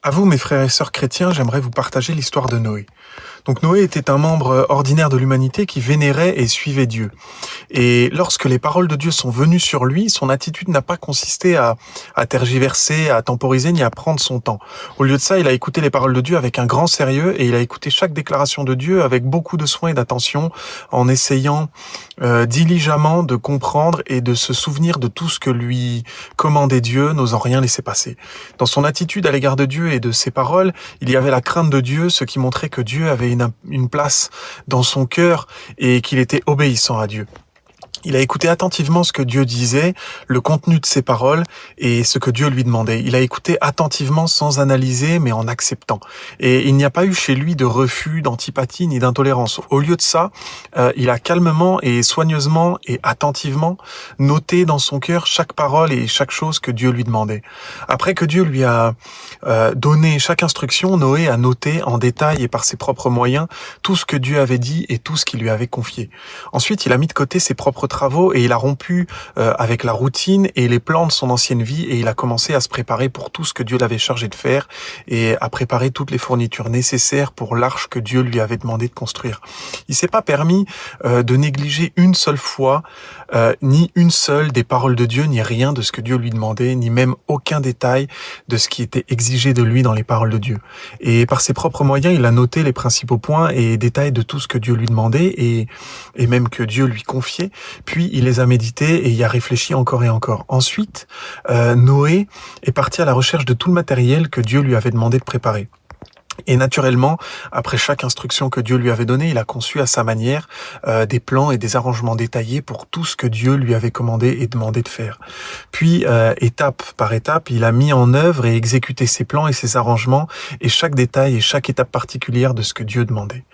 À vous, mes frères et sœurs chrétiens, j'aimerais vous partager l'histoire de Noé. Donc Noé était un membre ordinaire de l'humanité qui vénérait et suivait Dieu. Et lorsque les paroles de Dieu sont venues sur lui, son attitude n'a pas consisté à tergiverser, à temporiser, ni à prendre son temps. Au lieu de ça, il a écouté les paroles de Dieu avec un grand sérieux et il a écouté chaque déclaration de Dieu avec beaucoup de soin et d'attention, en essayant diligemment de comprendre et de se souvenir de tout ce que lui commandait Dieu, n'osant rien laisser passer. Dans son attitude à l'égard de Dieu et de ses paroles, il y avait la crainte de Dieu, ce qui montrait que Dieu avait une place dans son cœur et qu'il était obéissant à Dieu. Il a écouté attentivement ce que Dieu disait, le contenu de ses paroles et ce que Dieu lui demandait. Il a écouté attentivement sans analyser, mais en acceptant. Et il n'y a pas eu chez lui de refus, d'antipathie ni d'intolérance. Au lieu de ça, il a calmement et soigneusement et attentivement noté dans son cœur chaque parole et chaque chose que Dieu lui demandait. Après que Dieu lui a donné chaque instruction, Noé a noté en détail et par ses propres moyens tout ce que Dieu avait dit et tout ce qu'il lui avait confié. Ensuite, il a mis de côté ses propres travaux et il a rompu avec la routine et les plans de son ancienne vie et il a commencé à se préparer pour tout ce que Dieu l'avait chargé de faire et à préparer toutes les fournitures nécessaires pour l'arche que Dieu lui avait demandé de construire. Il s'est pas permis de négliger une seule fois ni une seule des paroles de Dieu, ni rien de ce que Dieu lui demandait, ni même aucun détail de ce qui était exigé de lui dans les paroles de Dieu. Et par ses propres moyens, il a noté les principaux points et détails de tout ce que Dieu lui demandait et même que Dieu lui confiait. Puis il les a médités et y a réfléchi encore et encore. Ensuite, Noé est parti à la recherche de tout le matériel que Dieu lui avait demandé de préparer. Et naturellement, après chaque instruction que Dieu lui avait donnée, il a conçu à sa manière des plans et des arrangements détaillés pour tout ce que Dieu lui avait commandé et demandé de faire. Puis, étape par étape, il a mis en œuvre et exécuté ses plans et ses arrangements et chaque détail et chaque étape particulière de ce que Dieu demandait.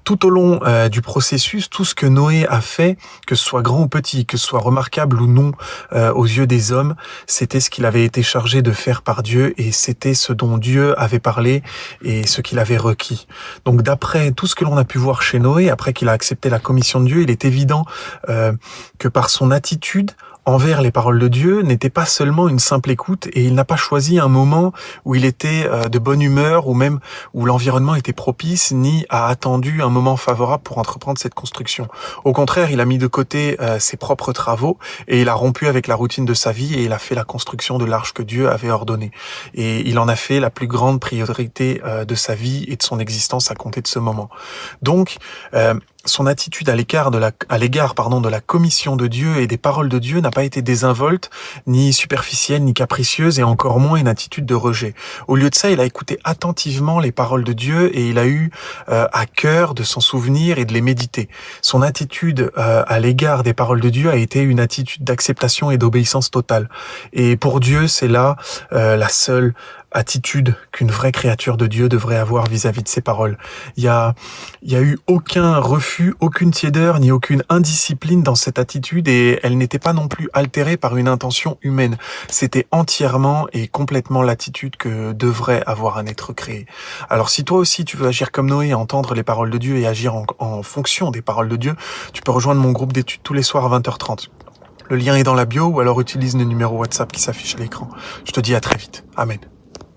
Tout au long du processus, tout ce que Noé a fait, que ce soit grand ou petit, que ce soit remarquable ou non aux yeux des hommes, c'était ce qu'il avait été chargé de faire par Dieu et c'était ce dont Dieu avait parlé et ce qu'il avait requis. Donc d'après tout ce que l'on a pu voir chez Noé, après qu'il a accepté la commission de Dieu, il est évident que par son attitude envers les paroles de Dieu n'était pas seulement une simple écoute et il n'a pas choisi un moment où il était de bonne humeur ou même où l'environnement était propice ni a attendu un moment favorable pour entreprendre cette construction. Au contraire, il a mis de côté ses propres travaux et il a rompu avec la routine de sa vie et il a fait la construction de l'arche que Dieu avait ordonnée. Et il en a fait la plus grande priorité de sa vie et de son existence à compter de ce moment. Donc, son attitude à l'égard de la commission de Dieu et des paroles de Dieu n'a pas été désinvolte, ni superficielle, ni capricieuse, et encore moins une attitude de rejet. Au lieu de ça, il a écouté attentivement les paroles de Dieu et il a eu à cœur de s'en souvenir et de les méditer. Son attitude à l'égard des paroles de Dieu a été une attitude d'acceptation et d'obéissance totale. Et pour Dieu, c'est là la seule attitude qu'une vraie créature de Dieu devrait avoir vis-à-vis de ses paroles. Il y a eu aucun refus, aucune tiédeur, ni aucune indiscipline dans cette attitude et elle n'était pas non plus altérée par une intention humaine. C'était entièrement et complètement l'attitude que devrait avoir un être créé. Alors si toi aussi tu veux agir comme Noé, entendre les paroles de Dieu et agir en fonction des paroles de Dieu, tu peux rejoindre mon groupe d'études tous les soirs à 20h30. Le lien est dans la bio ou alors utilise le numéro WhatsApp qui s'affiche à l'écran. Je te dis à très vite. Amen.